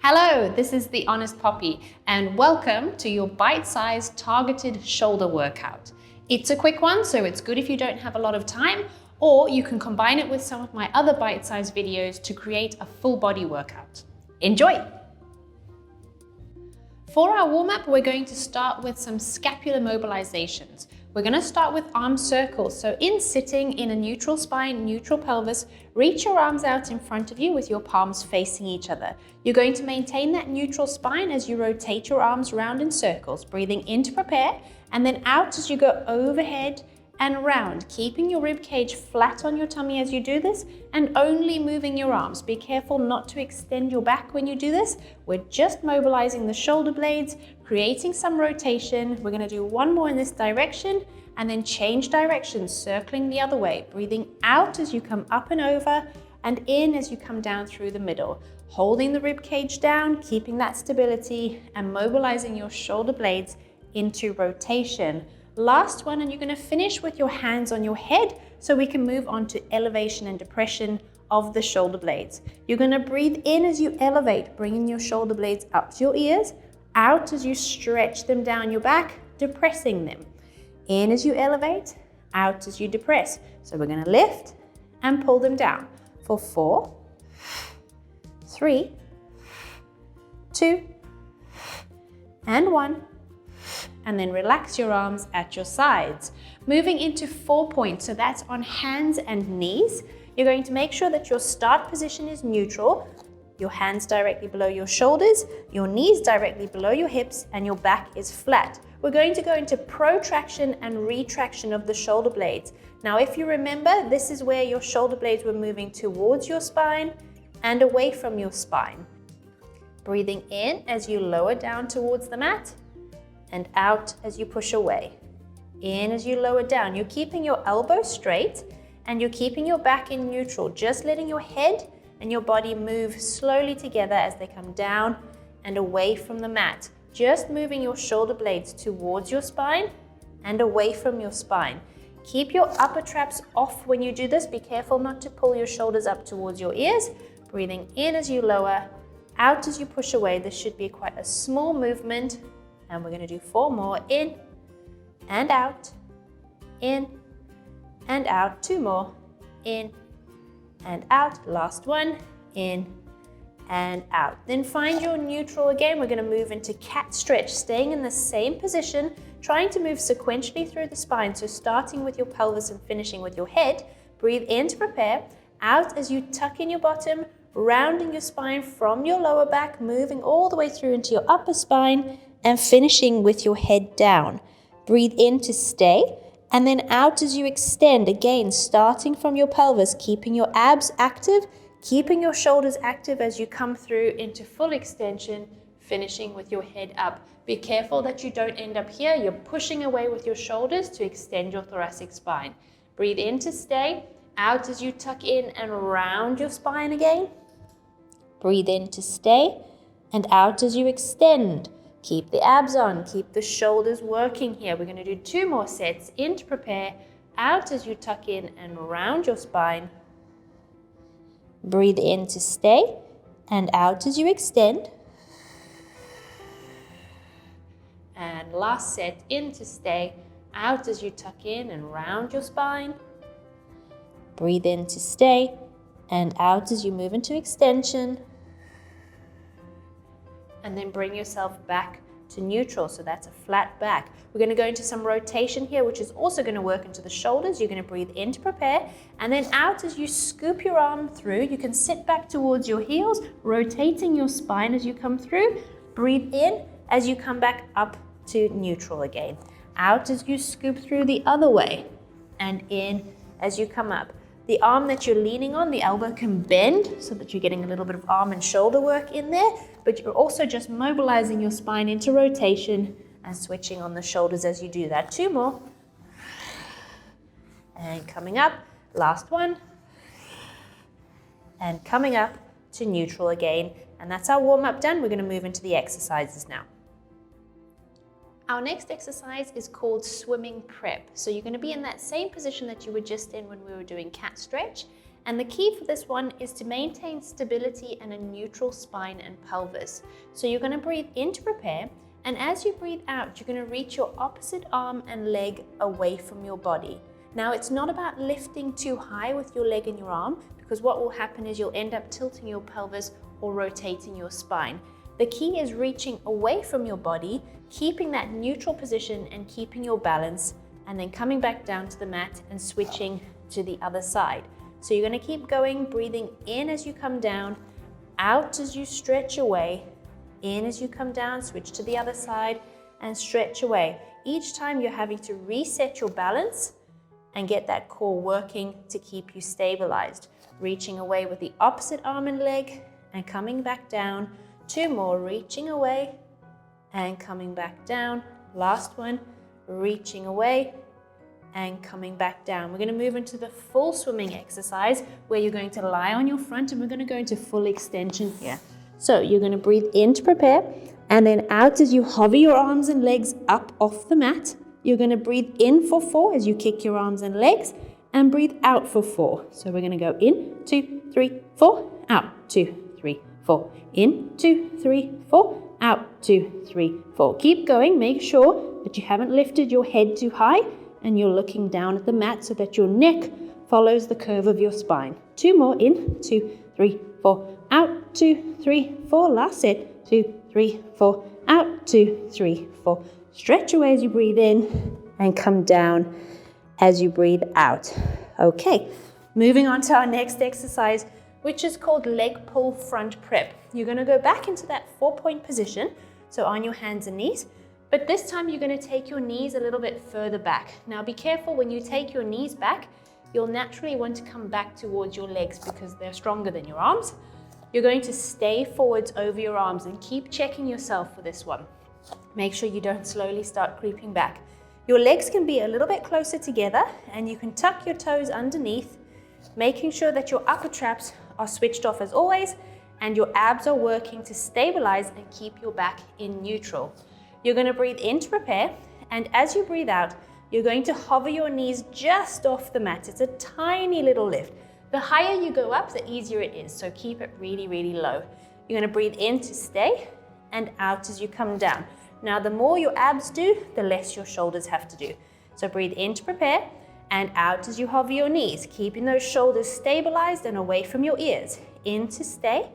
Hello, this is the Honest Poppy, and welcome to your bite-sized targeted shoulder workout. It's a quick one, so it's good if you don't have a lot of time, or you can combine it with some of my other bite-sized videos to create a full body workout. Enjoy! For our warm-up, we're going to start with some scapular mobilizations. We're going to start with arm circles. So in sitting in a neutral spine, neutral pelvis, reach your arms out in front of you with your palms facing each other. You're going to maintain that neutral spine as you rotate your arms round in circles, breathing in to prepare, and then out as you go overhead and round, keeping your rib cage flat on your tummy as you do this and only moving your arms. Be careful not to extend your back when you do this. We're just mobilizing the shoulder blades, creating some rotation. We're going to do one more in this direction and then change directions, circling the other way, breathing out as you come up and over and in as you come down through the middle, holding the rib cage down, keeping that stability and mobilizing your shoulder blades into rotation. Last one, and you're going to finish with your hands on your head so we can move on to elevation and depression of the shoulder blades. You're going to breathe in as you elevate, bringing your shoulder blades up to your ears, out as you stretch them down your back, depressing them. In as you elevate, out as you depress. So we're going to lift and pull them down for 4, 3, 2, and 1. And then relax your arms at your sides. Moving into 4 points, so that's on hands and knees. You're going to make sure that your start position is neutral, your hands directly below your shoulders, your knees directly below your hips, and your back is flat. We're going to go into protraction and retraction of the shoulder blades. Now, if you remember, this is where your shoulder blades were moving towards your spine and away from your spine. Breathing in as you lower down towards the mat, and out as you push away. In as you lower down. You're keeping your elbows straight and you're keeping your back in neutral, just letting your head and your body move slowly together as they come down and away from the mat. Just moving your shoulder blades towards your spine and away from your spine. Keep your upper traps off when you do this. Be careful not to pull your shoulders up towards your ears. Breathing in as you lower, out as you push away. This should be quite a small movement. And we're going to do 4 more, in and out, in and out. 2 more, in and out. Last one, in and out. Then find your neutral again. We're going to move into cat stretch, staying in the same position, trying to move sequentially through the spine. So starting with your pelvis and finishing with your head. Breathe in to prepare, out as you tuck in your bottom, rounding your spine from your lower back, moving all the way through into your upper spine, and finishing with your head down. Breathe in to stay, and then out as you extend, again, starting from your pelvis, keeping your abs active, keeping your shoulders active as you come through into full extension, finishing with your head up. Be careful that you don't end up here. You're pushing away with your shoulders to extend your thoracic spine. Breathe in to stay, out as you tuck in and round your spine again. Breathe in to stay, and out as you extend. Keep the abs on, keep the shoulders working here. We're going to do 2 more sets. In to prepare, out as you tuck in and round your spine. Breathe in to stay, and out as you extend. And last set, in to stay, out as you tuck in and round your spine. Breathe in to stay, and out as you move into extension. And then bring yourself back to neutral. So that's a flat back. We're going to go into some rotation here, which is also going to work into the shoulders. You're going to breathe in to prepare, and then out as you scoop your arm through. You can sit back towards your heels, rotating your spine as you come through. Breathe in as you come back up to neutral again. Out as you scoop through the other way, and in as you come up. The arm that you're leaning on, the elbow can bend so that you're getting a little bit of arm and shoulder work in there, but you're also just mobilizing your spine into rotation and switching on the shoulders as you do that. 2 more. And coming up, last one. And coming up to neutral again. And that's our warm-up done. We're going to move into the exercises now. Our next exercise is called swimming prep. So you're going to be in that same position that you were just in when we were doing cat stretch. And the key for this one is to maintain stability and a neutral spine and pelvis. So you're going to breathe in to prepare, and as you breathe out, you're going to reach your opposite arm and leg away from your body. Now, it's not about lifting too high with your leg and your arm, because what will happen is you'll end up tilting your pelvis or rotating your spine. The key is reaching away from your body, keeping that neutral position and keeping your balance, and then coming back down to the mat and switching to the other side. So you're going to keep going, breathing in as you come down, out as you stretch away, in as you come down, switch to the other side and stretch away. Each time you're having to reset your balance and get that core working to keep you stabilized. Reaching away with the opposite arm and leg and coming back down. 2 more, reaching away and coming back down. Last one, reaching away and coming back down. We're going to move into the full swimming exercise where you're going to lie on your front, and we're going to go into full extension here. So you're going to breathe in to prepare, and then out as you hover your arms and legs up off the mat. You're going to breathe in for 4 as you kick your arms and legs, and breathe out for 4. So we're going to go in, 2, 3, 4, out, 2, 3, 4, in, 2, 3, 4, out, 2, 3, 4. Keep going. Make sure that you haven't lifted your head too high and you're looking down at the mat so that your neck follows the curve of your spine. 2 more, in, 2, 3, 4, out, 2, 3, 4. Last set, 2, 3, 4, out, 2, 3, 4. Stretch away as you breathe in and come down as you breathe out. Okay, moving on to our next exercise, which is called leg pull front prep. You're going to go back into that 4-point position, so on your hands and knees, but this time you're going to take your knees a little bit further back. Now be careful when you take your knees back, you'll naturally want to come back towards your legs because they're stronger than your arms. You're going to stay forwards over your arms and keep checking yourself for this one. Make sure you don't slowly start creeping back. Your legs can be a little bit closer together and you can tuck your toes underneath, making sure that your upper traps are switched off as always and your abs are working to stabilize and keep your back in neutral. You're going to breathe in to prepare, and as you breathe out, you're going to hover your knees just off the mat. It's a tiny little lift. The higher you go up, the easier it is, so keep it really, really low. You're going to breathe in to stay and out as you come down. Now, the more your abs do, the less your shoulders have to do. So breathe in to prepare and out as you hover your knees, keeping those shoulders stabilized and away from your ears. In to stay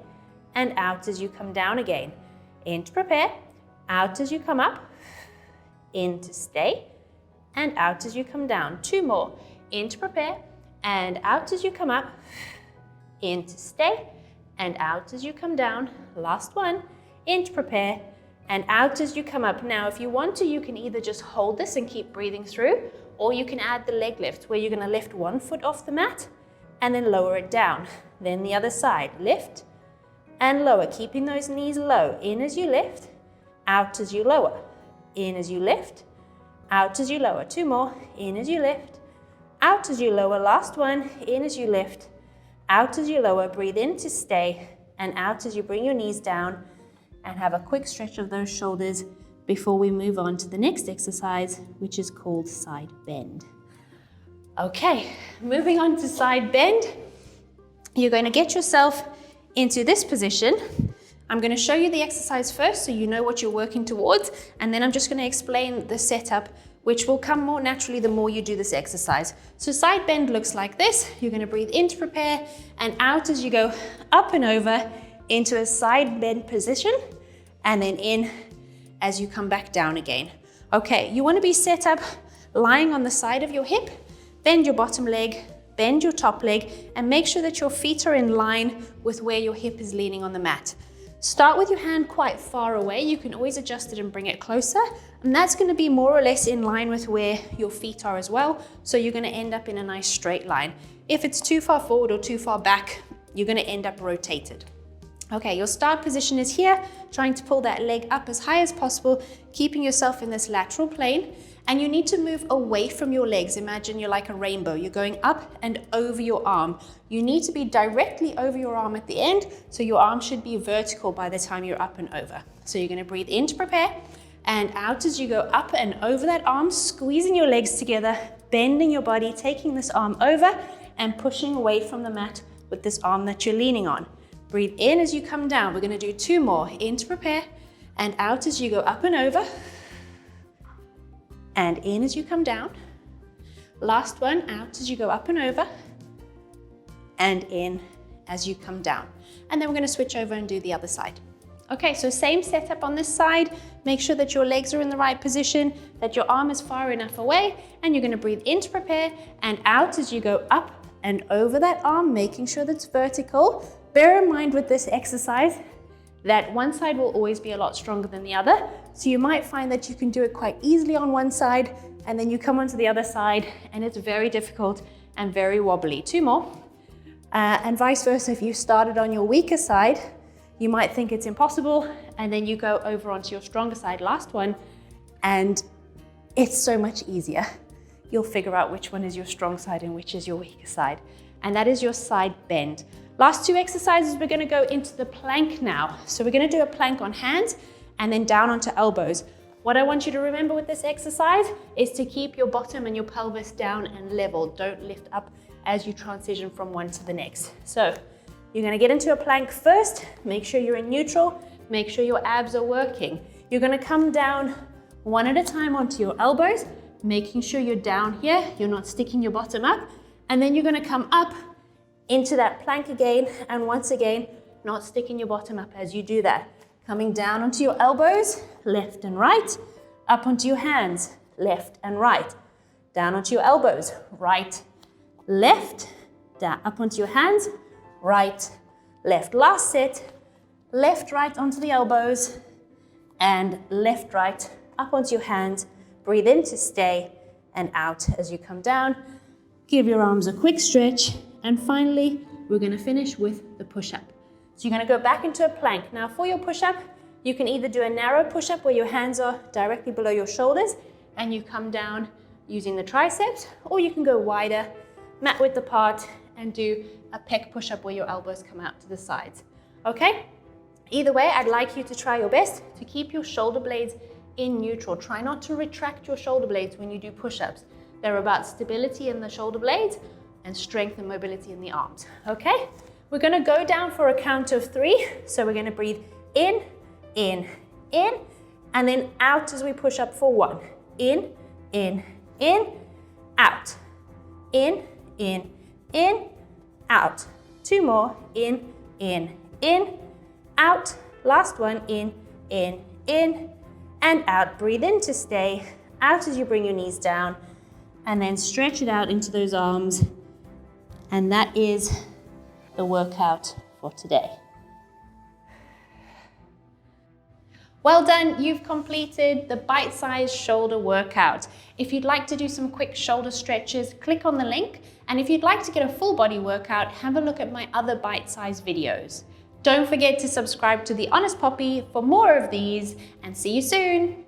and out as you come down again. In to prepare, out as you come up, in to stay and out as you come down. 2 more. In to prepare and out as you come up, in to stay and out as you come down. Last one. In to prepare and out as you come up. Now, if you want to, you can either just hold this and keep breathing through, or you can add the leg lift where you're going to lift 1 foot off the mat and then lower it down. Then the other side, lift and lower, keeping those knees low. In as you lift, out as you lower. In as you lift, out as you lower. 2 more. In as you lift, out as you lower. Last one. In as you lift, out as you lower. Breathe in to stay and out as you bring your knees down, and have a quick stretch of those shoulders before we move on to the next exercise, which is called side bend. Okay, moving on to side bend. You're going to get yourself into this position. I'm going to show you the exercise first so you know what you're working towards, and then I'm just going to explain the setup, which will come more naturally the more you do this exercise. So side bend looks like this. You're going to breathe in to prepare and out as you go up and over into a side bend position, and then in as you come back down again. Okay, you want to be set up lying on the side of your hip. Bend your bottom leg, bend your top leg, and make sure that your feet are in line with where your hip is leaning on the mat. Start with your hand quite far away. You can always adjust it and bring it closer, and that's going to be more or less in line with where your feet are as well, so you're going to end up in a nice straight line. If it's too far forward or too far back, you're going to end up rotated. Okay, your start position is here, trying to pull that leg up as high as possible, keeping yourself in this lateral plane, and you need to move away from your legs. Imagine you're like a rainbow. You're going up and over your arm. You need to be directly over your arm at the end, so your arm should be vertical by the time you're up and over. So you're going to breathe in to prepare, and out as you go up and over that arm, squeezing your legs together, bending your body, taking this arm over, and pushing away from the mat with this arm that you're leaning on. Breathe in as you come down. We're going to do 2 more. In to prepare, and out as you go up and over, and in as you come down. Last one, out as you go up and over, and in as you come down. And then we're going to switch over and do the other side. Okay, so same setup on this side. Make sure that your legs are in the right position, that your arm is far enough away, and you're going to breathe in to prepare, and out as you go up and over that arm, making sure that's vertical. Bear in mind with this exercise that one side will always be a lot stronger than the other. So you might find that you can do it quite easily on one side, and then you come onto the other side and it's very difficult and very wobbly. 2 more. And vice versa, if you started on your weaker side, you might think it's impossible, and then you go over onto your stronger side, last one, and it's so much easier. You'll figure out which one is your strong side and which is your weaker side. And that is your side bend. Last 2 exercises, we're gonna go into the plank now. So we're gonna do a plank on hands and then down onto elbows. What I want you to remember with this exercise is to keep your bottom and your pelvis down and level. Don't lift up as you transition from one to the next. So you're gonna get into a plank first. Make sure you're in neutral. Make sure your abs are working. You're gonna come down one at a time onto your elbows, making sure you're down here. You're not sticking your bottom up. And then you're gonna come up into that plank again, and once again, not sticking your bottom up as you do that. Coming down onto your elbows, left and right, up onto your hands, left and right, down onto your elbows, right, left, down, up onto your hands, right, left. Last set, left, right onto the elbows, and left, right, up onto your hands. Breathe in to stay, and out as you come down. Give your arms a quick stretch, and finally, we're gonna finish with the push-up. So you're gonna go back into a plank. Now for your push-up, you can either do a narrow push-up where your hands are directly below your shoulders and you come down using the triceps, or you can go wider, mat width apart, and do a pec push-up where your elbows come out to the sides. Okay? Either way, I'd like you to try your best to keep your shoulder blades in neutral. Try not to retract your shoulder blades when you do push-ups. They're about stability in the shoulder blades and strength and mobility in the arms. Okay? We're gonna go down for a count of 3. So we're gonna breathe in, in, in, and then out as we push up for 1. In, out. In, out. 2 more. In, out. Last one. In, and out. Breathe in to stay. Out as you bring your knees down, and then stretch it out into those arms. And that is the workout for today. Well done, you've completed the bite-sized shoulder workout. If you'd like to do some quick shoulder stretches, click on the link. And if you'd like to get a full body workout, have a look at my other bite-sized videos. Don't forget to subscribe to The Honest Poppy for more of these, and see you soon.